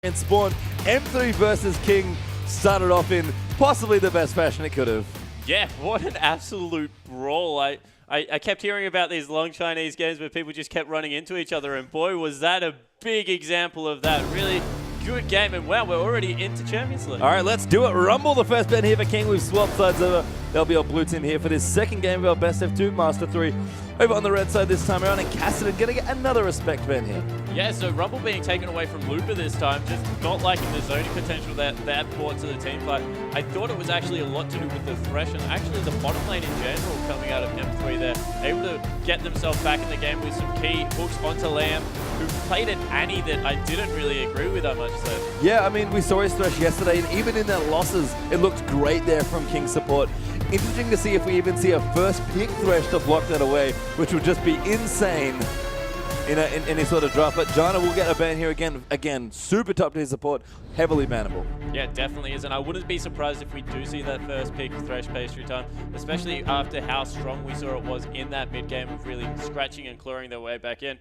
And Spawn, M3 versus King started off in possibly the best fashion it could have. Yeah, what an absolute brawl. I kept hearing about these long Chinese games where people just kept running into each other, and boy, was that a big example of that. Really good game, and wow, we're already into Champions League. All right, let's do it. Rumble, the first bet here for King. We've swapped sides over. There'll be our blue team here for this second game of our best of 2, Master3. Over on the red side this time around, and Cassidy going to get another respect ban here. Yeah, so Rumble being taken away from Looper this time, just not liking the zoning potential that brought to the team fight. I thought it was actually a lot to do with the Thresh and actually the bottom lane in general coming out of M3 there. Able to get themselves back in the game with some key hooks onto Lamb, who played an Annie that I didn't really agree with that much. So. Yeah, I mean, we saw his Thresh yesterday, and even in their losses, it looked great there from King support. Interesting to see if we even see a first pick Thresh to block that away, which would just be insane in any sort of draft. But Jana will get a ban here again, super top tier support, heavily bannable. Yeah, definitely is, and I wouldn't be surprised if we do see that first pick Thresh pastry time, especially after how strong we saw it was in that mid game of really scratching and clawing their way back in.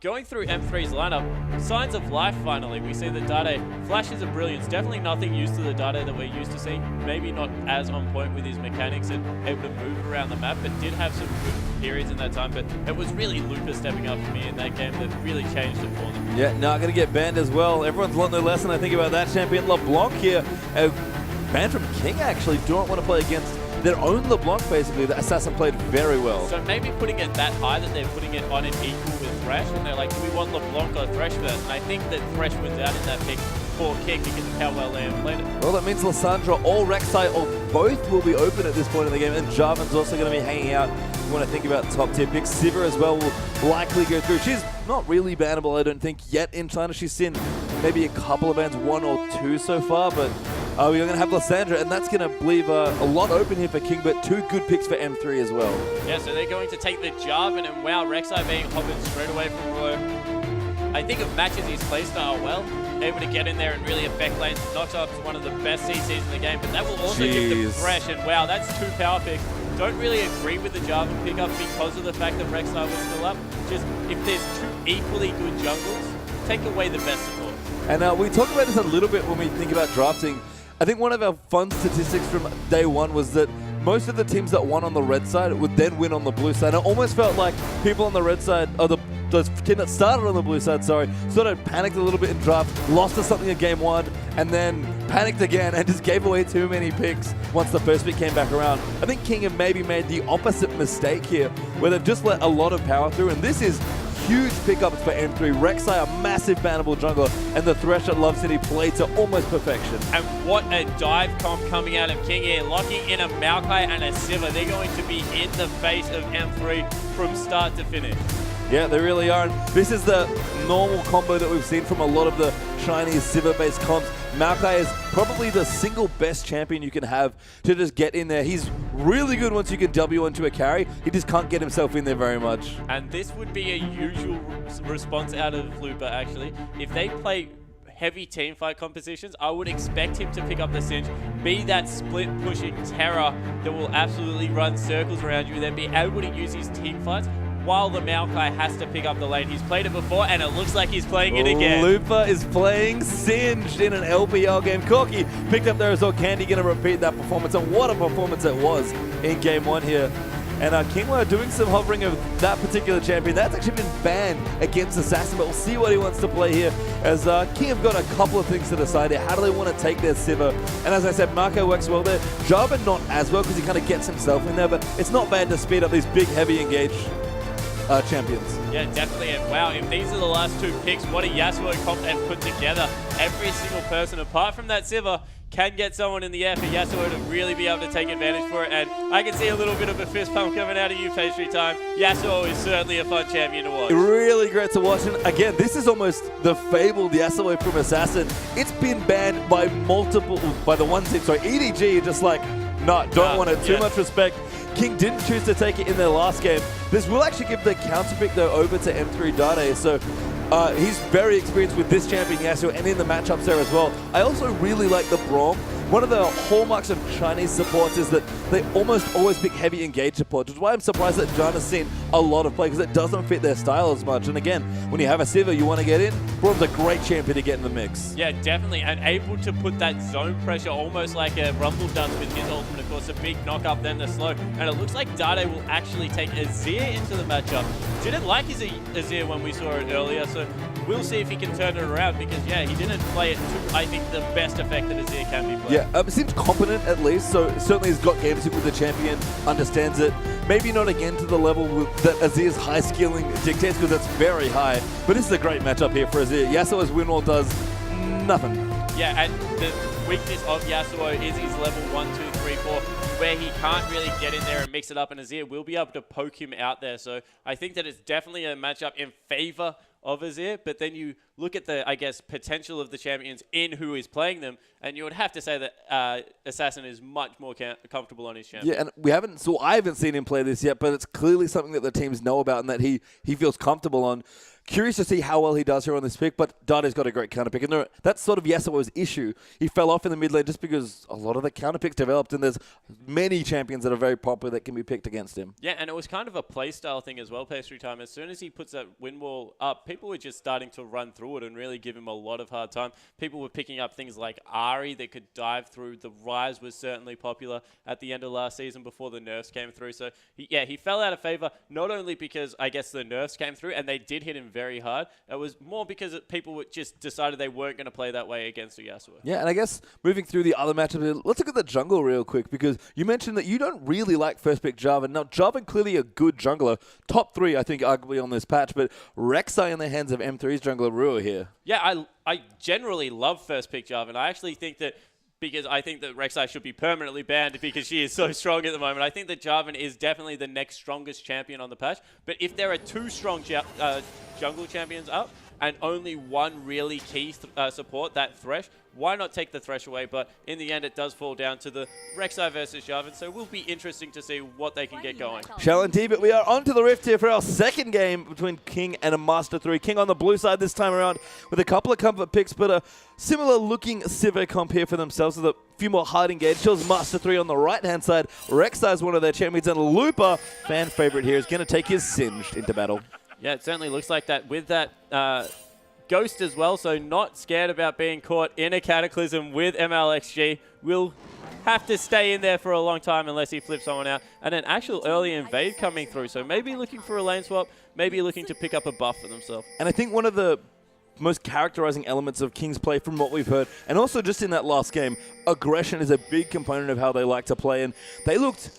Going through M3's lineup, signs of life finally. We see that Dade flashes of brilliance, definitely nothing used to the Dade that we're used to seeing, maybe not as on point with his mechanics and able to move around the map, but did have some good periods in that time. But it was really Looper stepping up for me in that game that really changed it for them. Yeah, now going to get banned as well. Everyone's learned their lesson, I think, about that champion. LeBlanc here, banned from King actually, don't want to play against their own LeBlanc, basically. The Assassin played very well. So maybe putting it that high that they're putting it on an equal with Thresh, and they're like, do we want LeBlanc or Thresh first? And I think that Thresh wins out in that pick for King because of how well Lamb played it. Well, that means Lissandra or Rek'Sai or both will be open at this point in the game, and Jarvan's also going to be hanging out. You want to think about top tier picks. Sivir as well will likely go through. She's not really bannable, I don't think, yet in China. She's seen maybe a couple of bans, 1 or 2 so far, but we're going to have Lissandra, and that's going to leave a lot open here for King, but 2 good picks for M3 as well. Yeah, so they're going to take the Jarvan, and wow, Rek'Sai being hovered straight away from Roy. I think it matches his playstyle well. Able to get in there and really affect lanes. Notchup's one of the best CCs in the game, but that will also give them Thresh, and wow, that's 2 power picks. Don't really agree with the Jarvan pickup because of the fact that Rek'Sai was still up. Just, if there's 2 equally good jungles, take away the best support. And we talked about this a little bit when we think about drafting. I think one of our fun statistics from day one was that most of the teams that won on the red side would then win on the blue side. It almost felt like people on the red side, or the team that started on the blue side, sorry, sort of panicked a little bit in draft, lost to something in game 1, and then panicked again and just gave away too many picks once the first pick came back around. I think King have maybe made the opposite mistake here, where they've just let a lot of power through, and this is huge pickups for M3. Rek'Sai, a massive bannable jungler, and the Thresh at Love City played to almost perfection. And what a dive comp coming out of King here, locking in a Maokai and a Sivir. They're going to be in the face of M3 from start to finish. Yeah, they really are. And this is the normal combo that we've seen from a lot of the Chinese Sivir-based comps. Maokai is probably the single best champion you can have to just get in there. He's really good once you can W into a carry. He just can't get himself in there very much. And this would be a usual response out of Looper, actually. If they play heavy team fight compositions, I would expect him to pick up the cinch, be that split pushing terror that will absolutely run circles around you, then be able to use his team fights while the Maokai has to pick up the lane. He's played it before, and it looks like he's playing it again. Looper is playing Singed in an LPL game. Corky picked up there as well. Candy going to repeat that performance, and what a performance it was in game 1 here. And King were doing some hovering of that particular champion. That's actually been banned against Assassin, but we'll see what he wants to play here, as King have got a couple of things to decide here. How do they want to take their Sivir? And as I said, Marco works well there. Jarvan not as well, because he kind of gets himself in there, but it's not bad to speed up these big, heavy engaged champions. Yeah, definitely. And wow, if these are the last 2 picks, what a Yasuo comp they've put together. Every single person, apart from that Sivir, can get someone in the air for Yasuo to really be able to take advantage for it. And I can see a little bit of a fist pump coming out of you, pastry time. Yasuo is certainly a fun champion to watch. Really great to watch. And again, this is almost the fabled Yasuo from Assassin. It's been banned by the one team. Sorry, EDG just like, no, don't want it. Too much respect. King didn't choose to take it in their last game. This will actually give the counter pick though over to M3 Dade. So he's very experienced with this champion Yasuo and in the matchups there as well. I also really like the Braum one of the hallmarks of Chinese supports is that they almost always pick heavy engage support, which is why I'm surprised that John has seen a lot of play, because it doesn't fit their style as much. And again, when you have a Sivir you want to get in, Braum's a great champion to get in the mix. Yeah, definitely, and able to put that zone pressure almost like a Rumble does with his ultimate. Of course, a big knock up, then the slow. And it looks like Dade will actually take Azir into the matchup. Didn't like his Azir when we saw it earlier, so we'll see if he can turn it around, because, yeah, he didn't play it to, I think, the best effect that Azir can be played. Yeah, seems competent at least, so certainly he's got game sync with the champion, understands it. Maybe not again to the level that Azir's high skilling dictates, because that's very high, but this is a great matchup here for Azir. Yasuo's win wall does nothing. Yeah, and the weakness of Yasuo is his level 1, 2, 3, 4, where he can't really get in there and mix it up, and Azir will be able to poke him out there. So I think that it's definitely a matchup in favor of Azir, but then you look at the, I guess, potential of the champions in who is playing them, and you would have to say that Assassin is much more comfortable on his champion. Yeah, and I haven't seen him play this yet, but it's clearly something that the teams know about and that he feels comfortable on. Curious to see how well he does here on this pick, but Dade's got a great counter pick. And that's sort of Yasuo's issue. He fell off in the mid lane just because a lot of the counter picks developed, and there's many champions that are very popular that can be picked against him. Yeah, and it was kind of a playstyle thing as well, Pastry Time. As soon as he puts that win wall up, people were just starting to run through it and really give him a lot of hard time. People were picking up things like Ahri that could dive through. The Rise was certainly popular at the end of last season before the nerfs came through. So, he fell out of favor, not only because, I guess, the nerfs came through, and they did hit him very hard. It was more because people just decided they weren't going to play that way against a Yasuo. Yeah, and I guess moving through the other matchups, let's look at the jungle real quick, because you mentioned that you don't really like first pick Jarvan. Now, Jarvan clearly a good jungler. Top 3, I think, arguably on this patch, but Rek'Sai in the hands of M3's jungler Rua here. Yeah, I generally love first pick Jarvan. I actually think that, because I think that Rek'Sai should be permanently banned because she is so strong at the moment. I think that Jarvan is definitely the next strongest champion on the patch. But if there are 2 strong jungle champions up and only one really key support, that Thresh, why not take the Thresh away? But in the end, it does fall down to the Rek'Sai versus Jarvan, so it will be interesting to see what they can get going. Shall indeed, but we are onto the Rift here for our second game between King and a Master3. King on the blue side this time around with a couple of comfort picks, but a similar looking Sivir comp here for themselves with a few more hard engaged kills. Master3 on the right-hand side. Rek'Sai is one of their champions, and Looper, fan favorite here, is going to take his Singed into battle. Yeah, it certainly looks like that with that Ghost as well, so not scared about being caught in a Cataclysm with MLXG. Will have to stay in there for a long time unless he flips someone out. And an actual early invade coming through, so maybe looking for a lane swap, maybe looking to pick up a buff for themselves. And I think one of the most characterizing elements of King's play from what we've heard, and also just in that last game, aggression is a big component of how they like to play, and they looked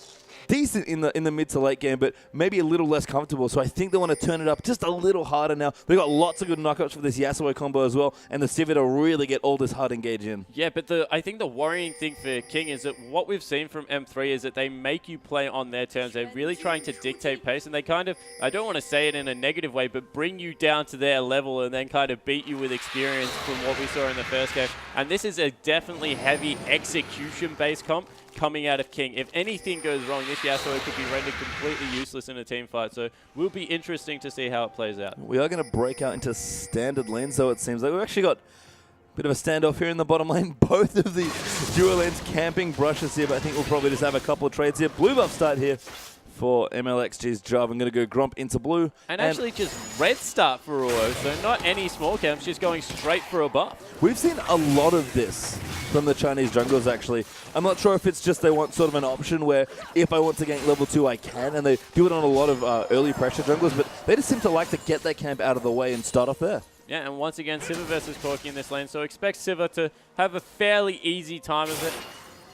decent in the mid to late game, but maybe a little less comfortable. So I think they want to turn it up just a little harder now. They've got lots of good knockups for this Yasuo combo as well, and the Sivir to really get all this hard engage in. Yeah, but I think the worrying thing for King is that what we've seen from M3 is that they make you play on their terms. They're really trying to dictate pace, and they kind of, I don't want to say it in a negative way, but bring you down to their level and then kind of beat you with experience from what we saw in the first game. And this is a definitely heavy execution-based comp coming out of King. If anything goes wrong, this Yasuo could be rendered completely useless in a team fight. So will be interesting to see how it plays out. We are going to break out into standard lanes, though it seems like we've actually got a bit of a standoff here in the bottom lane. Both of the dual lanes camping brushes here, but I think we'll probably just have a couple of trades here. Blue buff start here for MLXG's job. I'm going to go Gromp into blue. And actually just red start for Ruo, so not any small camps, just going straight for a buff. We've seen a lot of this from the Chinese junglers, actually. I'm not sure if it's just they want sort of an option where if I want to gank level 2, I can, and they do it on a lot of early pressure junglers, but they just seem to like to get that camp out of the way and start off there. Yeah, and once again, Sivir versus Corki in this lane, so expect Sivir to have a fairly easy time of it.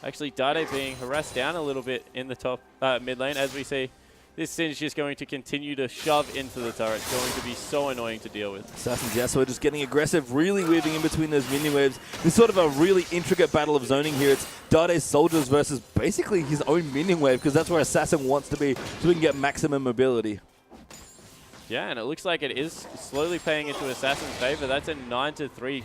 Actually, Dade being harassed down a little bit in the top mid lane, as we see. This Singe is going to continue to shove into the turret. It's going to be so annoying to deal with. Assassin's Yasuo just getting aggressive, really weaving in between those minion waves. This is sort of a really intricate battle of zoning here. It's Dade's soldiers versus basically his own minion wave, because that's where Assassin wants to be, so we can get maximum mobility. Yeah, and it looks like it is slowly paying into Assassin's favor. That's a 9-3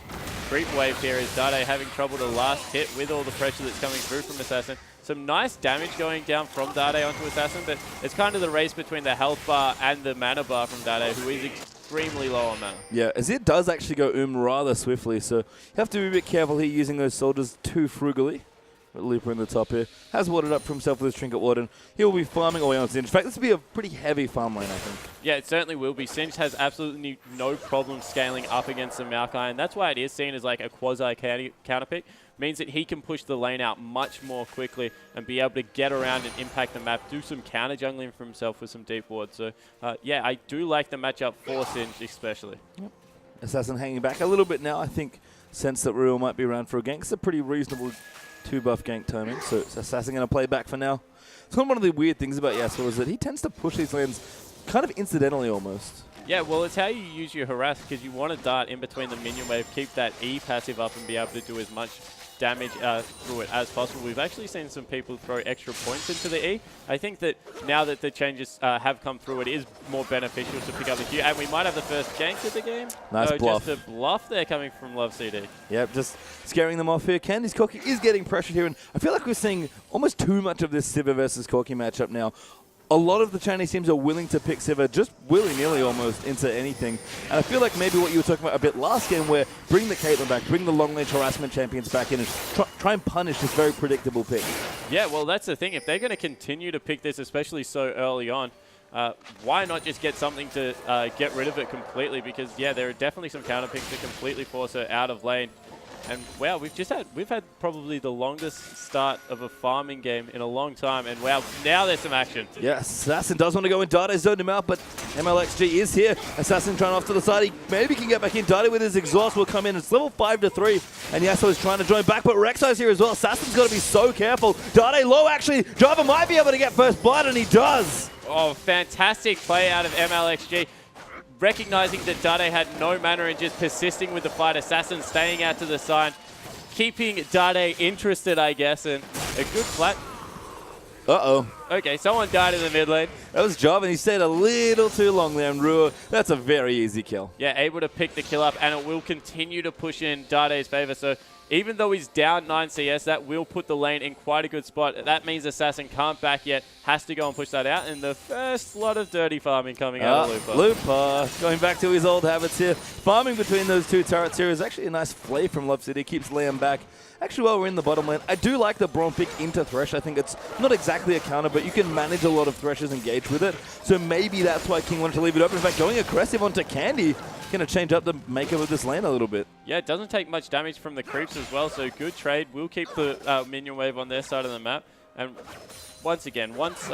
creep wave here as Dade having trouble to last hit with all the pressure that's coming through from Assassin. Some nice damage going down from Dade onto Assassin, but it's kind of the race between the health bar and the mana bar from Dade, who is extremely low on mana. Yeah, Azir does actually go rather swiftly, so you have to be a bit careful here using those soldiers too frugally. Looper in the top here. Has watered up for himself with his Trinket Warden. He'll be farming away on Singe. In fact, this will be a pretty heavy farm lane, I think. Yeah, it certainly will be. Singe has absolutely no problem scaling up against the Maokai, and that's why it is seen as like a quasi-counter pick. Means that he can push the lane out much more quickly and be able to get around and impact the map, do some counter jungling for himself with some deep wards. So, yeah, I do like the matchup for Singe especially. Yep. Assassin hanging back a little bit now. I think sense that Ruel might be around for a gank. It's a pretty reasonable 2-buff gank timing, so Assassin going to play back for now. So one of the weird things about Yasuo is that he tends to push these lanes kind of incidentally almost. Yeah, well, it's how you use your harass, because you want to dart in between the minion wave, keep that E passive up and be able to do as much damage through it as possible. We've actually seen some people throw extra points into the E. I think that now that the changes have come through, it is more beneficial to pick up the Q. And we might have the first gank of the game. Nice bluff. Just a bluff there coming from Love CD. Yep, just scaring them off here. Candy's Corki is getting pressured here, and I feel like we're seeing almost too much of this Sivir versus Corki matchup now. A lot of the Chinese teams are willing to pick Sivir just willy-nilly almost into anything. And I feel like maybe what you were talking about a bit last game, where bring the Caitlyn back, bring the long-range harassment champions back in, and try and punish this very predictable pick. Yeah, well, that's the thing. If they're going to continue to pick this, especially so early on, why not just get something to get rid of it completely? Because, yeah, there are definitely some counter picks to completely force her out of lane. And wow, we've had probably the longest start of a farming game in a long time, and wow, now there's some action. Yeah, Assassin does want to go in. Dade zoned him out, but MLXG is here. Assassin trying off to the side. He maybe can get back in. Dade with his exhaust will come in. It's level 5-3, and Yasuo is trying to join back, but Rek'Sai's here as well. Assassin's got to be so careful. Dade low, actually. Driver might be able to get first blood, and he does. Oh, fantastic play out of MLXG. Recognizing that Dade had no mana and just persisting with the fight. Assassin staying out to the side, keeping Dade interested, I guess, and a good flat. Uh-oh. Okay, someone died in the mid lane. That was Job, and he stayed a little too long there, and Ruo, that's a very easy kill. Yeah, able to pick the kill up, and it will continue to push in Dade's favor. So even though he's down 9 CS, that will put the lane in quite a good spot. That means Assassin can't back yet, has to go and push that out, and the first lot of dirty farming coming out of Lupa. Lupa, going back to his old habits here. Farming between those two turrets here is actually a nice play from Love City. Keeps Liam back. Actually, while we're in the bottom lane, I do like the Braum pick into Thresh. I think it's not exactly a counter, but you can manage a lot of Thresh's engage with it. So maybe that's why King wanted to leave it open. In fact, going aggressive onto Candy, going to change up the makeup of this lane a little bit. Yeah, it doesn't take much damage from the creeps as well, so good trade. We'll keep the minion wave on their side of the map. And once again, once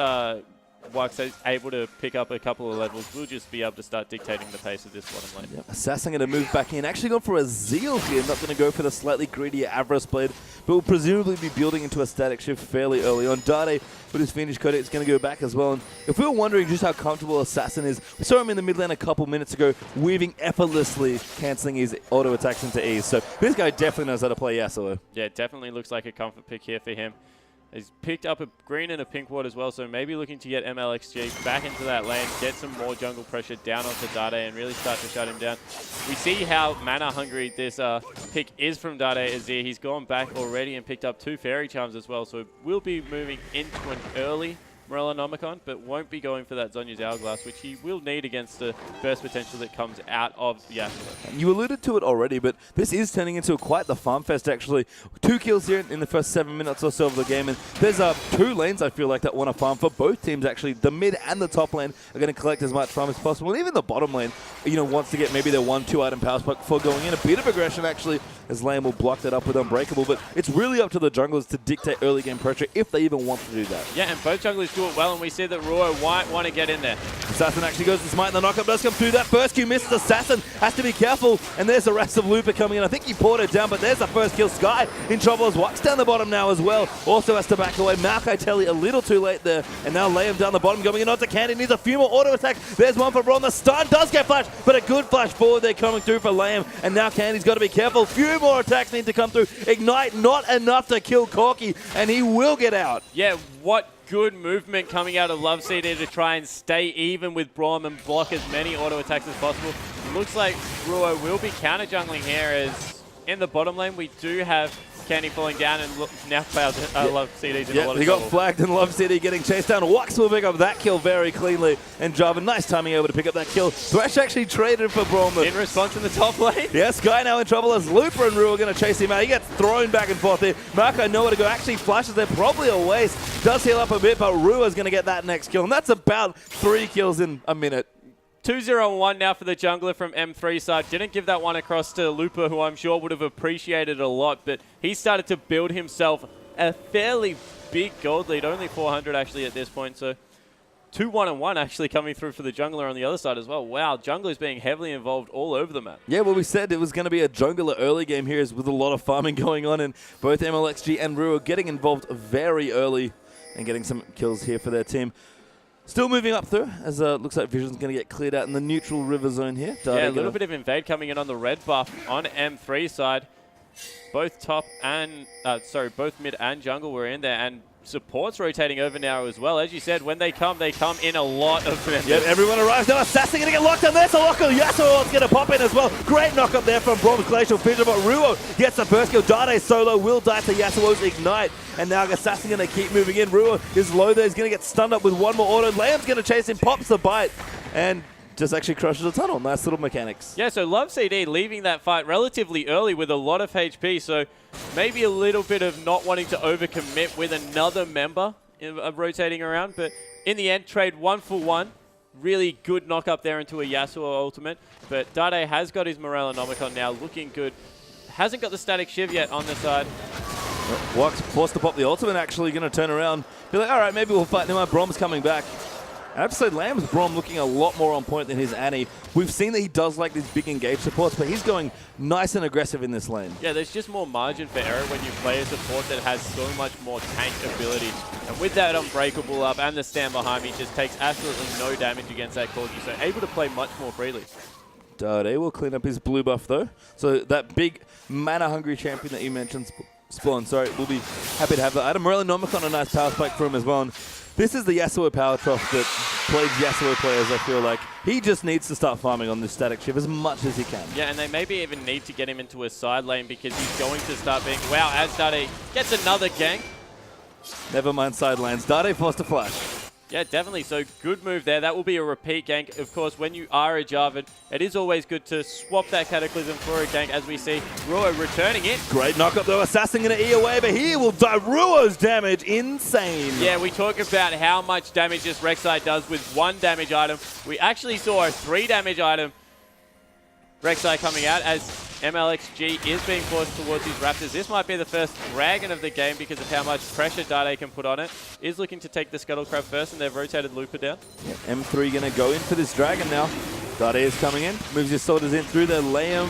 Wax is able to pick up a couple of levels, we'll just be able to start dictating the pace of this bottom lane. Yep. Assassin going to move back in. Actually gone for a Zeal here. Not going to go for the slightly greedier Avarice Blade, but will presumably be building into a static shift fairly early on. Dade with his Fiendish Codex is going to go back as well. And if we were wondering just how comfortable Assassin is, we saw him in the mid lane a couple minutes ago, weaving effortlessly, cancelling his auto attacks into ease. So this guy definitely knows how to play Yasuo. Yeah, it definitely looks like a comfort pick here for him. He's picked up a green and a pink ward as well, so maybe looking to get MLXG back into that lane, get some more jungle pressure down onto Dade and really start to shut him down. We see how mana hungry this pick is from Dade Azir. He's gone back already and picked up 2 Fairy Charms as well, so we'll be moving into an early Morellonomicon, but won't be going for that Zhonya's Hourglass, which he will need against the burst potential that comes out of Yasuo. You alluded to it already, but this is turning into quite the farm fest, actually. 2 kills here in the first 7 minutes or so of the game, and there's 2 lanes, I feel like, that want to farm for both teams, actually. The mid and the top lane are going to collect as much farm as possible, and even the bottom lane, wants to get maybe their 1-2 item power spike before going in. A bit of aggression, actually, as Liam will block that up with Unbreakable, but it's really up to the junglers to dictate early game pressure if they even want to do that. Yeah, and both junglers do it well, and we see that Ruo might want to get in there. Assassin actually goes to smite, and the knockup does come through. That first Q misses. Assassin has to be careful, and there's the rest of Lupa coming in. I think he poured it down, but there's the first kill. Sky in trouble as Wax down the bottom now as well. Also has to back away. Maokai Telly a little too late there, and now Liam down the bottom going in onto Candy. Needs a few more auto attacks. There's one for Braum. The stun does get flashed, but a good flash forward there coming through for Liam, and now Candy's got to be careful. Few more attacks need to come through. Ignite not enough to kill Corki, and he will get out. Yeah, what good movement coming out of Love CD to try and stay even with Braum and block as many auto attacks as possible. Looks like Ruo will be counter jungling here, as in the bottom lane we do have Candy falling down, and now Cloud Love CD's in a lot of he trouble. got flagged and Love CD getting chased down. Wax will pick up that kill very cleanly, and Java, nice timing able to pick up that kill. Thresh actually traded for Braum. In response in the top lane. Yeah, Sky now in trouble as Looper and Rue are going to chase him out. He gets thrown back and forth here. Marco nowhere to go. Actually flashes there, probably a waste. Does heal up a bit, but Rue is going to get that next kill, and that's about 3 kills in a minute. 2-0-1 now for the jungler from M3 side. Didn't give that one across to Looper, who I'm sure would have appreciated a lot, but he started to build himself a fairly big gold lead, only 400 actually at this point, so 2-1-1 actually coming through for the jungler on the other side as well. Wow, jungler's being heavily involved all over the map. Yeah, well, we said it was going to be a jungler early game here with a lot of farming going on, and both MLXG and Rue are getting involved very early and getting some kills here for their team. Still moving up through, as looks like Vision's going to get cleared out in the neutral river zone here. Yeah, a little bit of invade coming in on the red buff on M3 side. Both top and, both mid and jungle were in there, and support's rotating over now as well. As you said, when they come in a lot of members. Yep, everyone arrives now. Assassin going to get locked on there, so Loco Yasuo's going to pop in as well. Great knock up there from Braum's Glacial Fissure, but Ruo gets the first kill. Dade solo will die to Yasuo's Ignite, and now Assassin going to keep moving in. Ruo is low there. He's going to get stunned up with one more auto. Lamb's going to chase him, pops the bite, and just actually crushes a tunnel. Nice little mechanics. Yeah, so Love CD leaving that fight relatively early with a lot of HP, so maybe a little bit of not wanting to overcommit with another member rotating around, but in the end, trade 1-for-1. Really good knock up there into a Yasuo ultimate, but Dade has got his Morellonomicon now, looking good. Hasn't got the static shiv yet on the side. Wax forced to pop the ultimate, actually going to turn around. Be like, all right, maybe we'll fight now. Braum's coming back. I have to say, Lamb's Braum looking a lot more on point than his Annie. We've seen that he does like these big engage supports, but he's going nice and aggressive in this lane. Yeah, there's just more margin for error when you play a support that has so much more tank ability. And with that Unbreakable up and the stand behind me, just takes absolutely no damage against that Corgi, so able to play much more freely. Dade will clean up his blue buff, though. So that big mana-hungry champion that you mentioned, Spawn, sorry, we'll be happy to have that item. Morellonomicon, a nice power spike for him as well. And this is the Yasuo power trough that plays Yasuo players, I feel like. He just needs to start farming on this static shift as much as he can. Yeah, and they maybe even need to get him into a side lane because he's going to start being... Wow, as Dade gets another gank. Never mind side lanes. Dade forced to flash. Yeah, definitely. So good move there. That will be a repeat gank. Of course, when you are a Jarvan, it is always good to swap that Cataclysm for a gank, as we see Ruo returning it. Great knock up though. Assassin going to E away, but he will die. Ruo's damage, insane. Yeah, we talk about how much damage this Rek'Sai does with 1 damage item. We actually saw a 3 damage item Rek'Sai coming out as MLXG is being forced towards these Raptors. This might be the first dragon of the game because of how much pressure Dade can put on it. Is looking to take the Scuttle Crab first, and they've rotated Looper down. Yeah, M3 going to go in for this dragon now. Dade is coming in, moves his soldiers in through there. Liam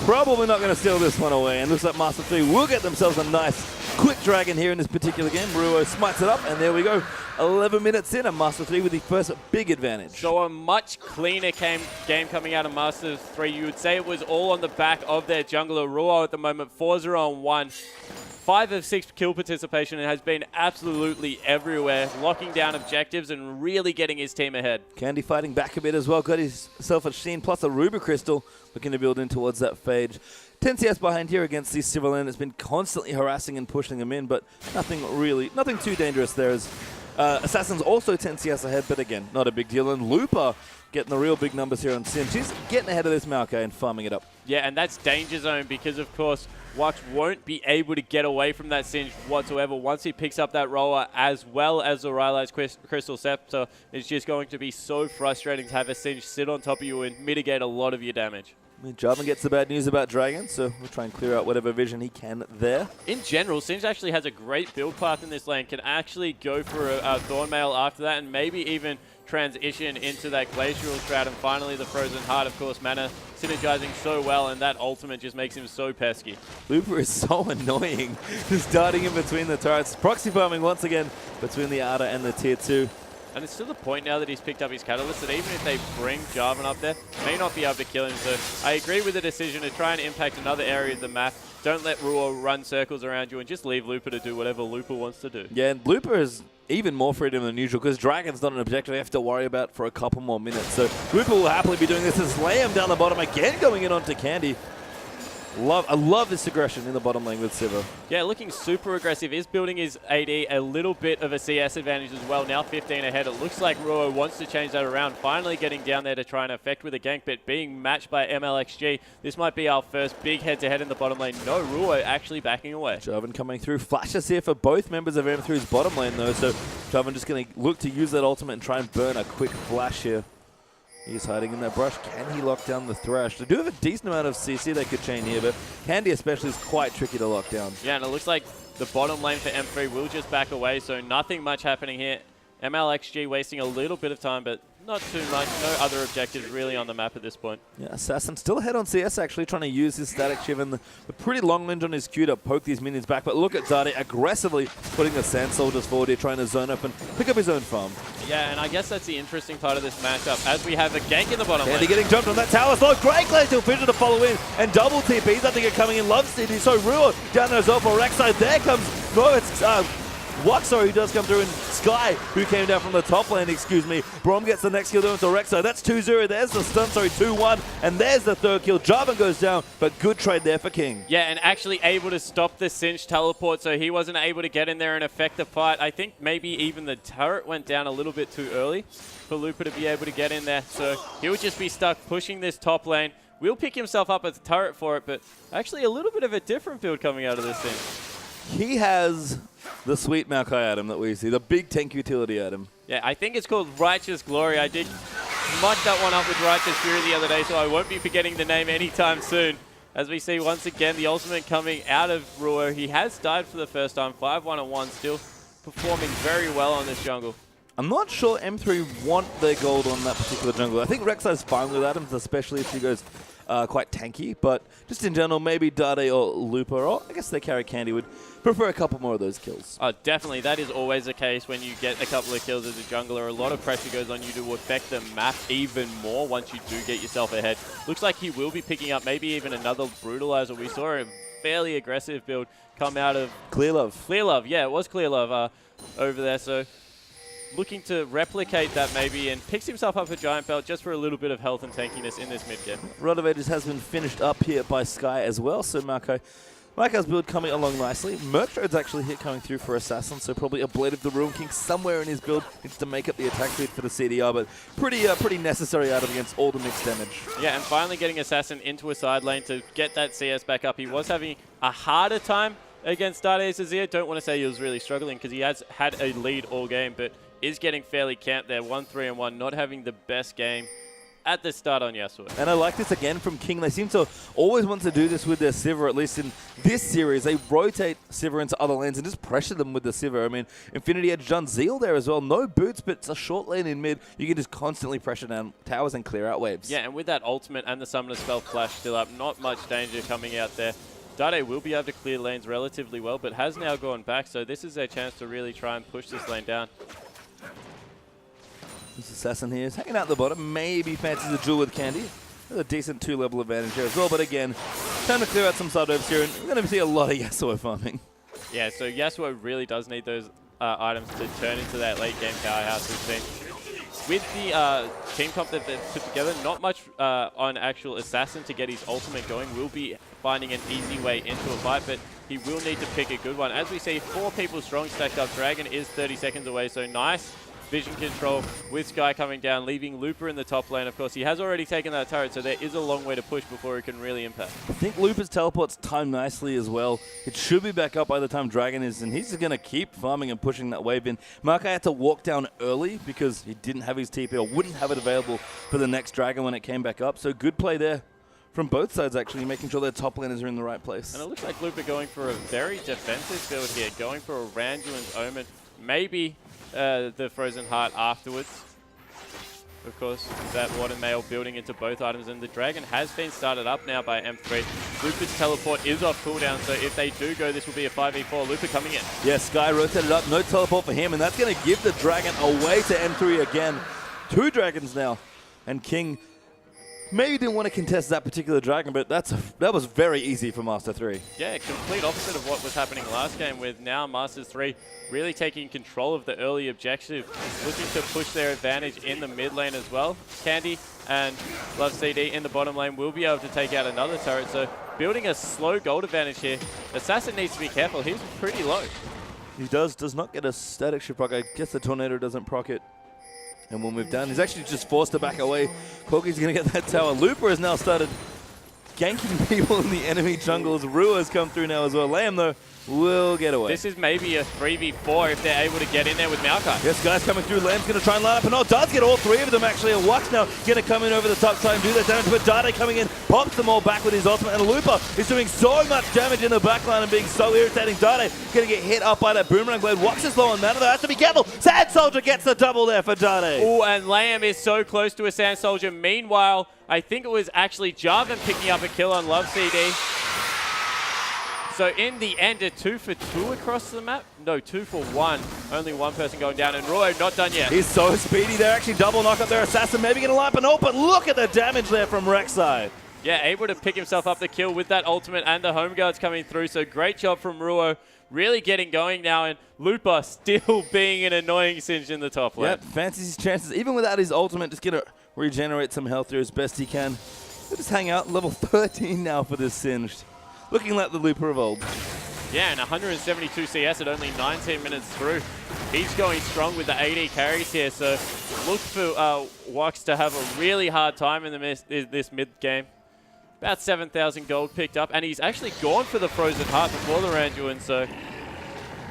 probably not going to steal this one away, and looks like Master3 will get themselves a nice quick dragon here in this particular game. Ruo smites it up, and there we go. 11 minutes in, and Master3 with the first big advantage. So a much cleaner game coming out of Master3. You would say it was all on the back of their jungler. Ruo at the moment, 4-0-1. 5 of 6 kill participation, and has been absolutely everywhere, locking down objectives and really getting his team ahead. Candy fighting back a bit as well. Got himself a Sheen plus a Ruby Crystal, looking to build in towards that Phage. 10 CS behind here against the Civil Lane. It's been constantly harassing and pushing them in, but nothing too dangerous there. As Assassin's also 10 CS ahead, but again, not a big deal. And Looper getting the real big numbers here on Sim. She's getting ahead of this Maokai and farming it up. Yeah, and that's danger zone because, of course, Wax won't be able to get away from that Singe whatsoever once he picks up that roller, as well as the Rylai's Crystal Scepter. It's just going to be so frustrating to have a Singe sit on top of you and mitigate a lot of your damage. Jarvan gets the bad news about Dragon, so we'll try and clear out whatever vision he can there. In general, Singe actually has a great build path in this lane, can actually go for a Thornmail after that, and maybe even transition into that Glacial Shroud, and finally the Frozen Heart, of course, mana synergizing so well, and that ultimate just makes him so pesky. Looper is so annoying, just darting in between the turrets. Proxy farming once again between the Arda and the Tier 2. And it's to the point now that he's picked up his Catalyst that even if they bring Jarvan up there, may not be able to kill him. So I agree with the decision to try and impact another area of the map. Don't let Ruo run circles around you and just leave Looper to do whatever Looper wants to do. Yeah, and Looper is even more freedom than usual because Dragon's not an objective they have to worry about for a couple more minutes. So Looper will happily be doing this as Lamb down the bottom again, going in onto Candy. I love this aggression in the bottom lane with Sivir. Yeah, looking super aggressive. Is building his AD a little bit of a CS advantage as well. Now 15 ahead. It looks like Ruo wants to change that around. Finally getting down there to try and affect with a gank, but being matched by MLXG. This might be our first big head-to-head in the bottom lane. No, Ruo actually backing away. Jarvan coming through. Flashes here for both members of M3's bottom lane, though. So Jarvan just going to look to use that ultimate and try and burn a quick flash here. He's hiding in that brush. Can he lock down the Thresh? They do have a decent amount of CC they could chain here, but Candy especially is quite tricky to lock down. Yeah, and it looks like the bottom lane for M3 will just back away, so nothing much happening here. MLXG wasting a little bit of time, but not too much. No other objectives really on the map at this point. Yeah, Assassin still ahead on CS, actually, trying to use his Static Shiv and the pretty long range on his Q to poke these minions back. But look at Dade aggressively putting the Sand Soldiers forward here, trying to zone up and pick up his own farm. Yeah, and I guess that's the interesting part of this matchup, as we have a gank in the bottom lane. Candy getting jumped on that tower slow. Great Glacial Fissure to follow in, and double TPs, I think, are coming in. Loves City, so Ruo down there as well for Rek'Sai. There comes, no, it's Luxor who does come through, and Sky who came down from the top lane, excuse me. Brom gets the next kill down to Rek'Sai. That's 2-0. There's the stun, sorry, 2-1. And there's the third kill. Jarvan goes down, but good trade there for King. Yeah, and actually able to stop the Cinch teleport, so he wasn't able to get in there and affect the fight. I think maybe even the turret went down a little bit too early for Lupa to be able to get in there. So he'll just be stuck pushing this top lane. Will pick himself up as a turret for it, but actually a little bit of a different build coming out of this thing. He has the sweet Maokai item that we see, the big tank utility item. Yeah, I think it's called Righteous Glory. I did muck that one up with Righteous Fury the other day, so I won't be forgetting the name anytime soon. As we see once again the ultimate coming out of Ruo. He has died for the first time, 5-1-1, still performing very well on this jungle. I'm not sure M3 want their gold on that particular jungle. I think Rek'Sai's fine with items, especially if she goes quite tanky, but just in general, maybe Dade or Lupa, or I guess they carry Candy, would prefer a couple more of those kills. Oh, definitely. That is always the case when you get a couple of kills as a jungler. A lot of pressure goes on you to affect the map even more once you do get yourself ahead. Looks like he will be picking up maybe even another Brutalizer. We saw a fairly aggressive build come out of Clear Love. Clear Love, yeah, it was Clear Love over there, so looking to replicate that maybe, and picks himself up a Giant Belt just for a little bit of health and tankiness in this mid game. Rod of Ages has been finished up here by Sky as well, so Marco's build coming along nicely. Murktrode's actually hit coming through for Assassin, so probably a Blade of the Ruin King somewhere in his build needs to make up the attack speed for the CDR, but pretty necessary item against all the mixed damage. Yeah, and finally getting Assassin into a side lane to get that CS back up. He was having a harder time against Dade Azir. Don't want to say he was really struggling because he has had a lead all game, but is getting fairly camped there. 1-3-1, not having the best game at the start on Yasuo. And I like this again from King. They seem to always want to do this with their Sivir, at least in this series. They rotate Sivir into other lanes and just pressure them with the Sivir. I mean, Infinity Edge done Zeal there as well. No boots, but it's a short lane in mid. You can just constantly pressure down towers and clear out waves. Yeah, and with that ultimate and the Summoner Spell Flash still up, not much danger coming out there. Dade will be able to clear lanes relatively well, but has now gone back, so this is their chance to really try and push this lane down. This Assassin here is hanging out the bottom. Maybe fancies a duel with Candy. There's a decent 2-level advantage here as well. But again, time to clear out some side waves here. And we're going to see a lot of Yasuo farming. Yeah, so Yasuo really does need those items to turn into that late game powerhouse we've seen. With the team comp that they've put together, not much on actual Assassin to get his ultimate going. Will be finding an easy way into a fight, but he will need to pick a good one. As we see, 4 people strong stacked up. Dragon is 30 seconds away, so nice vision control with Sky coming down, leaving Lupa in the top lane. Of course, he has already taken that turret, so there is a long way to push before he can really impact. I think Lupa's teleport's timed nicely as well. It should be back up by the time Dragon is, and he's going to keep farming and pushing that wave in. Markai had to walk down early because he didn't have his TP or wouldn't have it available for the next Dragon when it came back up. So good play there from both sides, actually, making sure their top laners are in the right place. And it looks like Lupa going for a very defensive build here, going for a Randuin's Omen. Maybe the Frozen Heart afterwards. Of course, that Watermail building into both items, and the Dragon has been started up now by M3. Lupa's teleport is off cooldown, so if they do go, this will be a 5v4. Lupa coming in. Yeah, Sky rotated up, no teleport for him, and that's going to give the Dragon away to M3 again. 2 Dragons now, and King maybe didn't want to contest that particular Dragon, but that was very easy for Master3. Yeah, complete opposite of what was happening last game, with now Master3 really taking control of the early objective, looking to push their advantage in the mid lane as well. Candy and Love CD in the bottom lane will be able to take out another turret, so building a slow gold advantage here. Assassin needs to be careful. He's pretty low. He does not get a static shift proc. I guess the Tornado doesn't proc it. And we'll move down. He's actually just forced to back away. Corky's going to get that tower. Looper has now started ganking people in the enemy jungles. Rua has come through now as well. Lamb, though, will get away. This is maybe a 3v4 if they're able to get in there with Maokai. Yes, guys coming through. Lamb's going to try and line up. And does get all three of them, actually. And Wax now going to come in over the top, try and do that damage. But Dade coming in, pops them all back with his ultimate. And Looper is doing so much damage in the backline and being so irritating. Dade going to get hit up by that Boomerang Blade. Wax is low on mana, though. Has to be careful. Sand Soldier gets the double there for Dade. Oh, and Lamb is so close to a Sand Soldier. Meanwhile, I think it was actually Jarvan picking up a kill on Love CD. So in the end, a 2 for 2 across the map? No, 2 for 1. Only one person going down, and Royo not done yet. He's so speedy. They're actually double knock up their Assassin. Maybe going to line up an ult, but look at the damage there from Rek'Sai. Yeah, able to pick himself up the kill with that ultimate and the home guards coming through. So great job from Ruo. Really getting going now, and Lupa still being an annoying Singe in the top lane. Yep, fancies his chances. Even without his ultimate, just going to regenerate some health here as best he can. He'll just hang out. Level 13 now for this Singed. Looking like the Looper of old. Yeah, and 172 CS at only 19 minutes through. He's going strong with the AD carries here, so look for Wax to have a really hard time in this mid-game. About 7,000 gold picked up, and he's actually gone for the Frozen Heart before the Randuin, so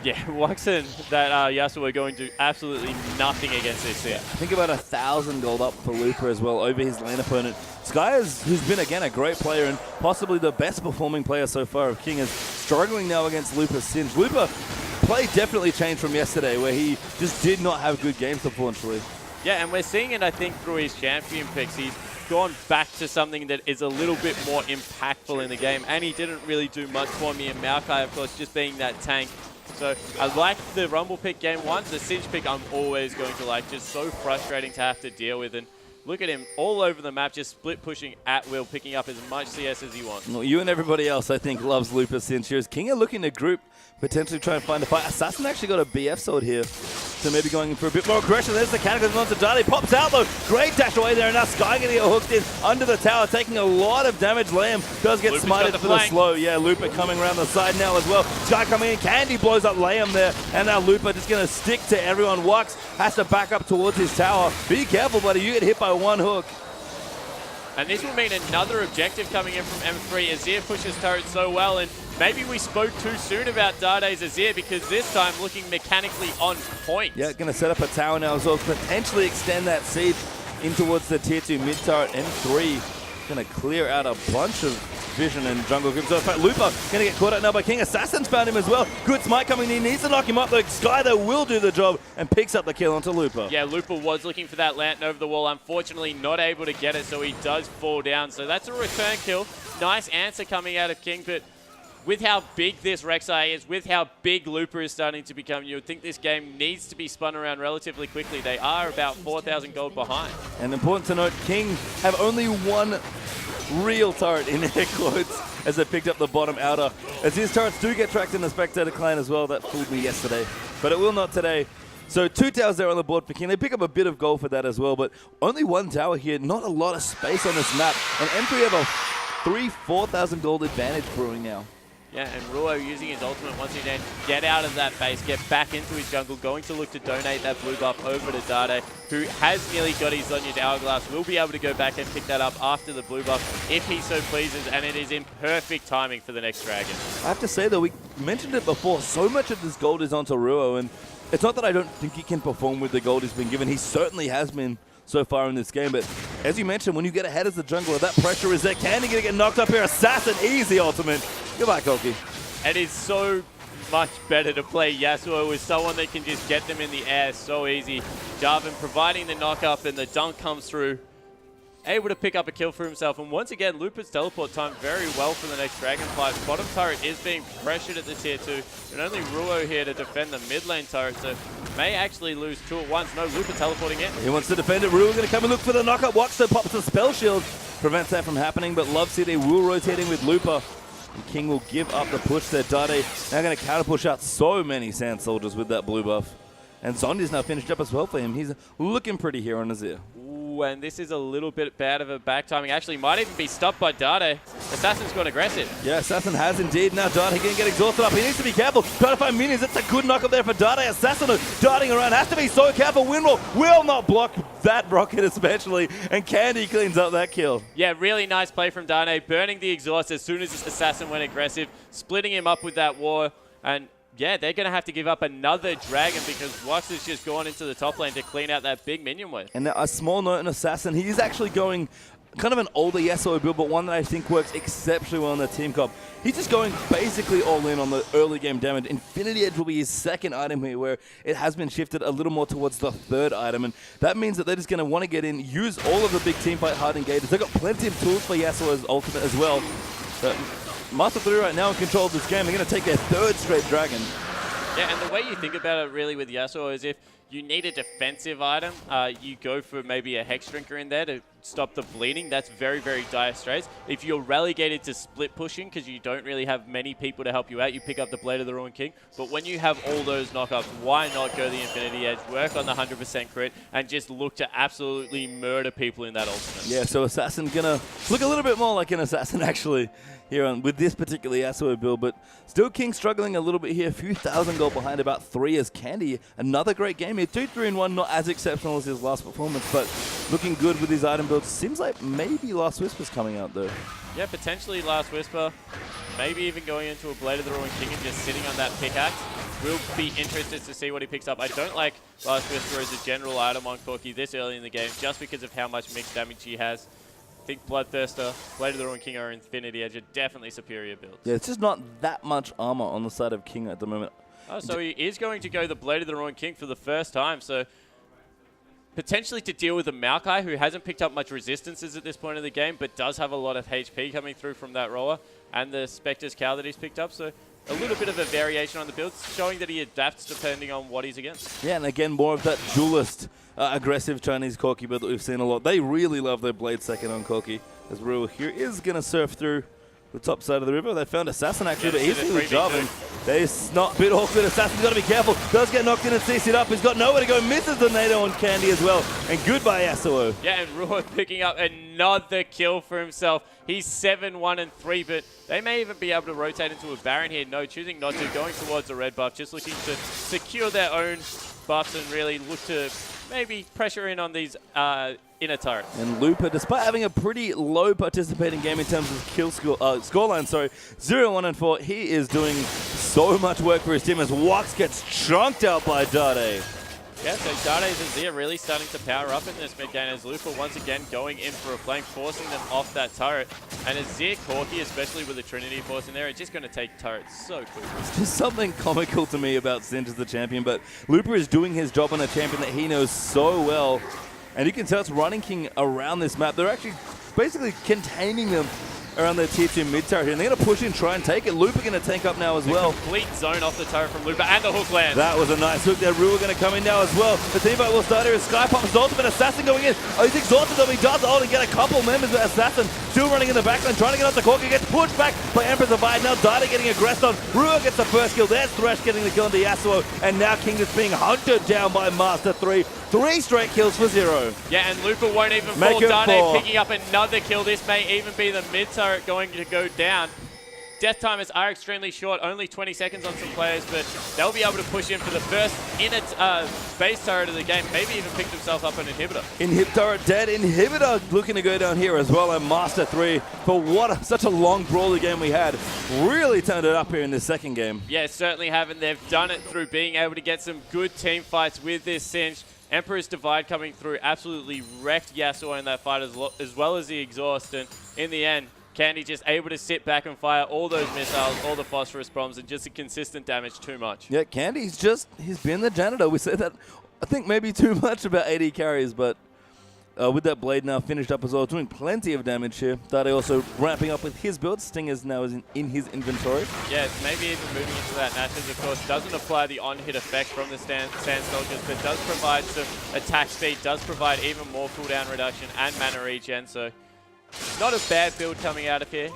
yeah, Wax and that Yasuo are going to do absolutely nothing against this here. I think about 1,000 gold up for Looper as well over his lane opponent. Sky, who's been, again, a great player and possibly the best performing player so far of King, is struggling now against Looper Singe. Looper play definitely changed from yesterday, where he just did not have good games, unfortunately. Yeah, and we're seeing it, I think, through his champion picks. He's gone back to something that is a little bit more impactful in the game, and he didn't really do much for me. And Maokai, of course, just being that tank. So I like the Rumble pick game one. The Singe pick I'm always going to like. Just so frustrating to have to deal with. And look at him all over the map, just split pushing at will, picking up as much CS as he wants. Well, you and everybody else, I think, loves Looper Singe. King are looking to group, potentially try and find a fight. Assassin actually got a BF sword here, so maybe going in for a bit more aggression. There's the cataclysm onto Dade. Pops out though. Great dash away there, and now Sky going to get hooked in under the tower, taking a lot of damage. Lamb does get smited for the slow. Yeah, Looper coming around the side now as well. Sky coming in. Candy blows up Lamb there, and now Looper just going to stick to everyone. Wax has to back up towards his tower. Be careful, buddy. You get hit by one hook. And this will mean another objective coming in from M3. Azir pushes turret so well, and maybe we spoke too soon about Dade's Azir, because this time looking mechanically on point. Yeah, going to set up a tower now as well, potentially extend that siege in towards the tier 2 mid turret. M3 going to clear out a bunch of vision and jungle groups. So in fact, Looper going to get caught out now by King. Assassin's found him as well. Good smite coming in. He needs to knock him up though. Sky though will do the job and picks up the kill onto Looper. Yeah, Looper was looking for that lantern over the wall. Unfortunately, not able to get it, so he does fall down. So that's a return kill. Nice answer coming out of King, but with how big this Rek'Sai is, with how big Looper is starting to become, you would think this game needs to be spun around relatively quickly. They are about 4,000 gold behind. And important to note, King have only one real turret in their quotes as they picked up the bottom outer. As his turrets do get tracked in the Spectator clan as well. That fooled me yesterday, but it will not today. So 2 towers there on the board for King. They pick up a bit of gold for that as well, but only one tower here. Not a lot of space on this map. And M3 have a 4,000 gold advantage brewing now. Yeah, and Ruo using his ultimate once again, get out of that base, get back into his jungle, going to look to donate that blue buff over to Dade, who has nearly got his Zhonya's Hourglass, will be able to go back and pick that up after the blue buff if he so pleases, and it is in perfect timing for the next dragon. I have to say though, we mentioned it before, so much of this gold is onto Ruo, and it's not that I don't think he can perform with the gold he's been given. He certainly has been so far in this game, but as you mentioned, when you get ahead as the jungler, that pressure is there. Candy gonna get knocked up here. Assassin, easy ultimate. Goodbye, Koki. It is so much better to play Yasuo with someone that can just get them in the air so easy. Jarvan providing the knock up and the dunk comes through. Able to pick up a kill for himself, and once again, Looper's teleport timed very well for the next dragon fight. Bottom turret is being pressured at the tier 2, and only Ruo here to defend the mid lane turret, so may actually lose 2 at once. No, Looper teleporting in. He wants to defend it. Ruo going to come and look for the knockup. Waxo pops the spell shield, prevents that from happening, but Love City will rotate in with Looper. And King will give up the push there. Dade now going to counter push out so many Sand Soldiers with that blue buff. And Zondi's now finished up as well for him. He's looking pretty here on Azir. Ooh, Ooh, and this is a little bit bad of a back timing. Actually, might even be stopped by Dade. Assassin's gone aggressive. Yeah, Assassin has indeed. Now Dade can get exhausted up. He needs to be careful. Trying to find minions. It's a good knock up there for Dade. Assassin darting around. Has to be so careful. Windwall will not block that rocket especially. And Candy cleans up that kill. Yeah, really nice play from Dade. Burning the exhaust as soon as Assassin went aggressive. Splitting him up with that war. And yeah, they're going to have to give up another dragon because Wax has just gone into the top lane to clean out that big minion wave. And a small note on Assassin. He is actually going kind of an older Yasuo build, but one that I think works exceptionally well in the team comp. He's just going basically all in on the early game damage. Infinity Edge will be his second item here, where it has been shifted a little more towards the third item. And that means that they're just going to want to get in, use all of the big team fight hard engages. They've got plenty of tools for Yasuo's ultimate as well. Master3 right now in control of this game. They're going to take their third straight dragon. Yeah, and the way you think about it really with Yasuo is if you need a defensive item, you go for maybe a Hex Drinker in there to stop the bleeding. That's very, very dire straits. If you're relegated to split pushing because you don't really have many people to help you out, you pick up the Blade of the Ruined King. But when you have all those knockups, why not go the Infinity Edge, work on the 100% crit, and just look to absolutely murder people in that ultimate? Yeah, so Assassin gonna look a little bit more like an Assassin actually here on with this particular Yasuo build, but still King struggling a little bit here. A few thousand gold behind, about 3 as Candy. Another great game here. 2-3-1, not as exceptional as his last performance, but looking good with his item build. Seems like maybe Last Whisper's coming out though. Yeah, potentially Last Whisper. Maybe even going into a Blade of the Ruined King and just sitting on that pickaxe. We'll be interested to see what he picks up. I don't like Last Whisper as a general item on Corki this early in the game, just because of how much mixed damage he has. I think Bloodthirster, Blade of the Ruined King, or Infinity Edge are definitely superior builds. Yeah, it's just not that much armor on the side of King at the moment. Oh, so he is going to go the Blade of the Ruined King for the first time. So potentially to deal with the Maokai, who hasn't picked up much resistances at this point of the game, but does have a lot of HP coming through from that roller, and the Spectre's Cow that he's picked up. So a little bit of a variation on the builds, showing that he adapts depending on what he's against. Yeah, and again, more of that duelist, aggressive Chinese Corki build that we've seen a lot. They really love their Blade second on Corki. As Rua here is going to surf through the top side of the river. They found Assassin actually, but he's doing a job. And it's not a bit awkward. Assassin's got to be careful. Does get knocked in and CC'd up. He's got nowhere to go. Misses the nado on Candy as well. And goodbye, Yasuo. Yeah, and Rua picking up another kill for himself. He's 7-1-3, but they may even be able to rotate into a Baron here. No, choosing not to. Going towards a red buff, just looking to secure their own buffs and really look to maybe pressure in on these inner turrets. And Looper, despite having a pretty low participating game in terms of kill scoreline, 0-1-4, he is doing so much work for his team as Wax gets chunked out by Dade. Yeah, so Dade's Azir really starting to power up in this mid game as Looper once again going in for a flank, forcing them off that turret. And Azir Corki, especially with the Trinity Force in there, is just going to take turrets so quickly. There's something comical to me about Singe as the champion, but Looper is doing his job on a champion that he knows so well. And you can tell it's running King around this map. They're actually basically containing them around their tier 2 mid turret here. And they're going to push in, try and take it. Looper going to tank up now as well. Complete zone off the turret from Looper and the hook land. That was a nice hook there. Rua going to come in now as well. The teamfight will start here as Sky pops his ultimate. Assassin going in. Oh, he's exhausted though. He does ult and get a couple members of Assassin. Still running in the backline, trying to get off the Corki. Gets pushed back by Empress of Fire. Now Dada getting aggressed on. Rua gets the first kill. There's Thresh getting the kill into Yasuo. And now King is being hunted down by Master3. 3 straight kills for 0. Yeah, and Looper won't even fall. Dade picking up another kill. This may even be the mid turret going to go down. Death timers are extremely short, only 20 seconds on some players, but they'll be able to push in for the first base turret of the game. Maybe even pick themselves up an inhibitor. Inhib turret dead. Inhibitor looking to go down here as well. And Master3, for such a long brawler game we had, really turned it up here in this second game. Yeah, certainly haven't. They've done it through being able to get some good team fights with this Singe. Emperor's Divide coming through absolutely wrecked Yasuo in that fight as well as the exhaust. And in the end, Candy just able to sit back and fire all those missiles, all the phosphorus bombs, and just a consistent damage too much. Yeah, Candy's he's been the janitor. We said that, I think, maybe too much about AD carries, but with that blade now finished up as well, doing plenty of damage here. Dade also ramping up with his build. Sting is now in his inventory. Yeah, maybe even moving into that Nash's, of course, doesn't apply the on-hit effect from the Sand Soldiers, but does provide some attack speed, does provide even more cooldown reduction and mana regen, so not a bad build coming out of here.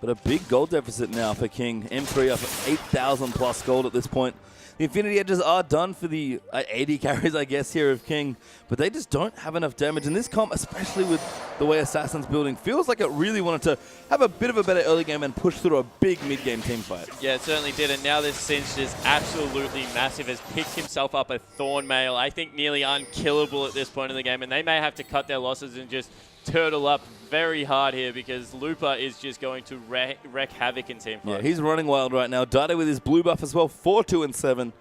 But a big gold deficit now for King. M3 up at 8,000 plus gold at this point. The Infinity Edges are done for the 80 carries, I guess, here of King. But they just don't have enough damage. And this comp, especially with the way Assassin's building, feels like it really wanted to have a bit of a better early game and push through a big mid-game team fight. Yeah, it certainly did. And now this Singed is absolutely massive. Has picked himself up a Thorn Mail. I think nearly unkillable at this point in the game. And they may have to cut their losses and just turtle up very hard here because Looper is just going to wreak havoc in team fight. Yeah, he's running wild right now. Dade with his blue buff as well, 4-2 and 7.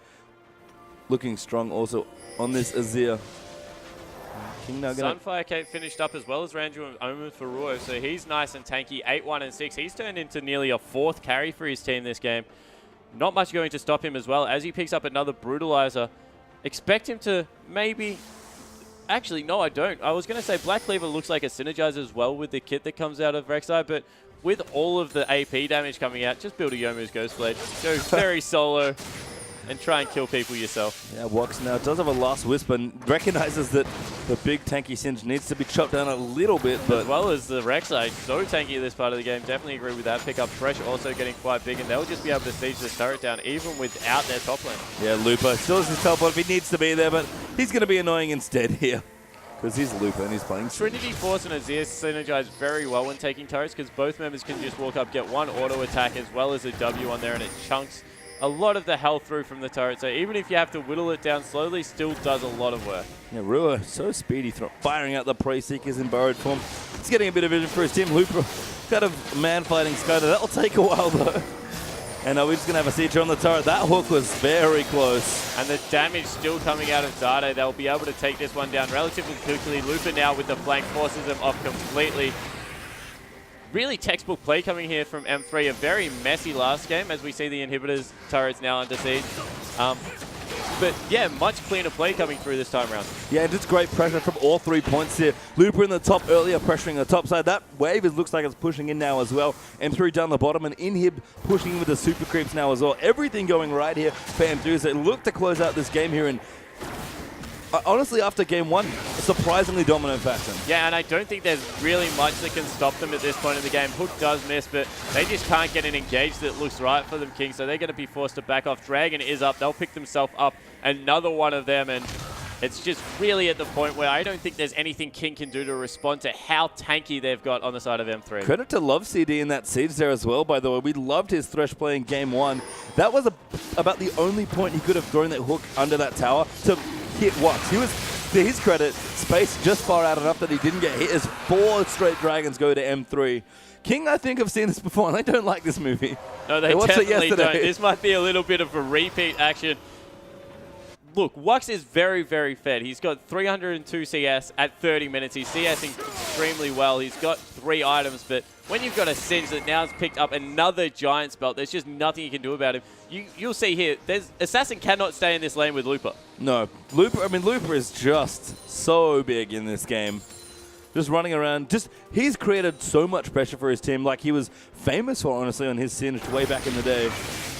Looking strong also on this Azir. King now Sunfire Cape finished up as well as Ranju and Omen for Ruo, so he's nice and tanky, 8-1 and 6. He's turned into nearly a 4th carry for his team this game. Not much going to stop him as well. As he picks up another Brutalizer, expect him to maybe... Actually, no, I don't. I was going to say Black Cleaver looks like a Synergizer as well with the kit that comes out of Rek'Sai, but with all of the AP damage coming out, just build a Youmuu's Ghostblade. Go very solo and try and kill people yourself. Yeah, Wox now does have a last whisper and recognizes that the big tanky Singe needs to be chopped down a little bit, but... As well as the Rek'Sai, so tanky this part of the game. Definitely agree with that. Pick up Fresh also getting quite big, and they'll just be able to siege this turret down even without their top lane. Yeah, Looper still has his teleport if he needs to be there, but he's going to be annoying instead here. Because he's Looper and he's playing Trinity Force and Azir synergize very well when taking turrets because both members can just walk up, get one auto attack as well as a W on there, and it chunks a lot of the health through from the turret. So even if you have to whittle it down slowly, still does a lot of work. Yeah, Rua so speedy, firing out the Prey Seekers in burrowed form. He's getting a bit of vision for his team. Looper kind of man-fighting Skyder. That'll take a while though. And we're just going to have a siege on the turret. That hook was very close. And the damage still coming out of Dade. They'll be able to take this one down relatively quickly. Looper now with the flank forces them off completely. Really textbook play coming here from M3. A very messy last game as we see the inhibitors turrets now under siege. But yeah, much cleaner play coming through this time around. Yeah, and just great pressure from all 3 points here. Looper in the top earlier, pressuring the top side. That wave looks like it's pushing in now as well. M3 down the bottom, and Inhib pushing in with the super creeps now as well. Everything going right here for M3 as they look to close out this game here. And honestly, after game 1, a surprisingly dominant fashion. Yeah, and I don't think there's really much that can stop them at this point in the game. Hook does miss, but they just can't get an engage that looks right for them, King, so they're going to be forced to back off. Dragon is up. They'll pick themselves up another one of them, and it's just really at the point where I don't think there's anything King can do to respond to how tanky they've got on the side of M3. Credit to Love CD in that siege there as well, by the way. We loved his Thresh play in game 1. That was about the only point he could have thrown that hook under that tower to hit Wox. He was, to his credit, spaced just far out enough that he didn't get hit as 4 straight dragons go to M3. King, I think, have seen this before, and they don't like this movie. No, they definitely don't. This might be a little bit of a repeat action. Look, Wox is very, very fed. He's got 302 CS at 30 minutes. He's CSing extremely well. He's got 3 items, but when you've got a Singe that now has picked up another giant spell, there's just nothing you can do about him. You'll see here, Assassin cannot stay in this lane with Looper. No, Looper is just so big in this game. Just running around, he's created so much pressure for his team, like he was famous for, honestly, on his Singe way back in the day.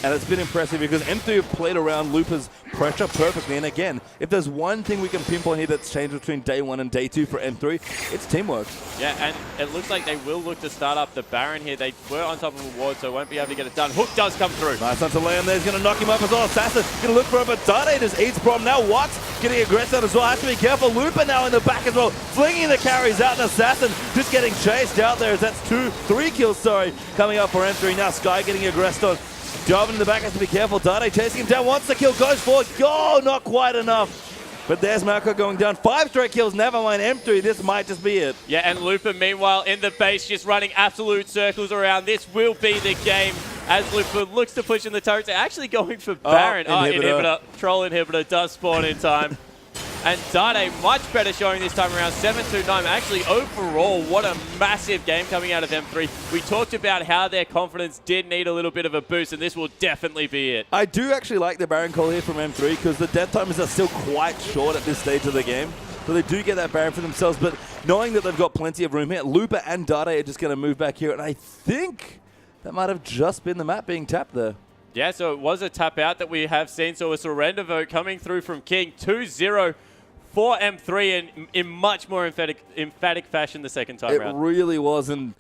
And it's been impressive because M3 have played around Looper's pressure perfectly. And again, if there's one thing we can pinpoint here that's changed between day 1 and day 2 for M3, it's teamwork. Yeah, and it looks like they will look to start up the Baron here. They were on top of a ward, so won't be able to get it done. Hook does come through. Nice on to lay him there. He's going to knock him up as well. Assassin going to look for him, but Dade just eats Prom. Now Wox getting aggressive as well. Has to be careful. Looper now in the back as well. Flinging the carries out, and Assassin just getting chased out there as that's 3 kills, coming up for M3. Now Sky getting aggressed on. Job in the back has to be careful. Dade chasing him down. Wants the kill. Goes forward. Oh, not quite enough. But there's Malco going down. 5 straight kills. Never mind M3. This might just be it. Yeah, and Looper, meanwhile, in the base, just running absolute circles around. This will be the game as Looper looks to push in the turrets. They're actually going for Baron. Inhibitor. Troll Inhibitor does spawn in time. And Dade, much better showing this time around, 7-2-9. Actually, overall, what a massive game coming out of M3. We talked about how their confidence did need a little bit of a boost, and this will definitely be it. I do actually like the Baron call here from M3 because the death timers are still quite short at this stage of the game. So they do get that Baron for themselves, but knowing that they've got plenty of room here, Looper and Dade are just going to move back here, and I think that might have just been the map being tapped there. Yeah, so it was a tap out that we have seen, so a surrender vote coming through from King, 2-0. For M3 and in much more emphatic fashion the second time around. It really was, and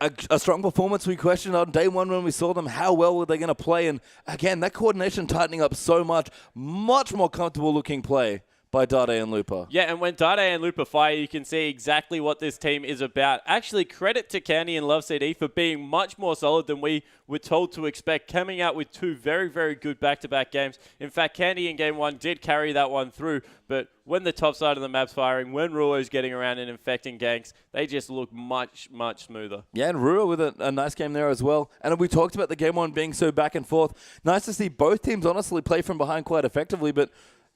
a strong performance we questioned on day one when we saw them. How well were they going to play? And again, that coordination tightening up so much more comfortable looking play by Dade and Lupa. Yeah, and when Dade and Lupa fire, you can see exactly what this team is about. Actually, credit to Candy and Love CD for being much more solid than we were told to expect, coming out with 2 very, very good back-to-back games. In fact, Candy in Game 1 did carry that one through, but when the top side of the map's firing, when Ruo's getting around and infecting ganks, they just look much, much smoother. Yeah, and Ruo with a nice game there as well. And we talked about the Game 1 being so back and forth. Nice to see both teams honestly play from behind quite effectively, but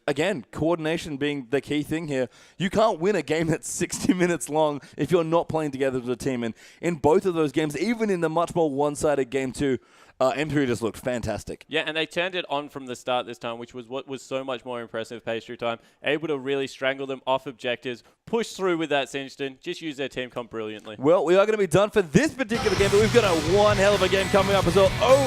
again, coordination being the key thing here. You can't win a game that's 60 minutes long if you're not playing together as a team. And in both of those games, even in the much more one-sided Game 2, M3 just looked fantastic. Yeah, and they turned it on from the start this time, which was what was so much more impressive pastry time. Able to really strangle them off objectives, push through with that Singleton, just use their team comp brilliantly. Well, we are going to be done for this particular game, but we've got one hell of a game coming up as well.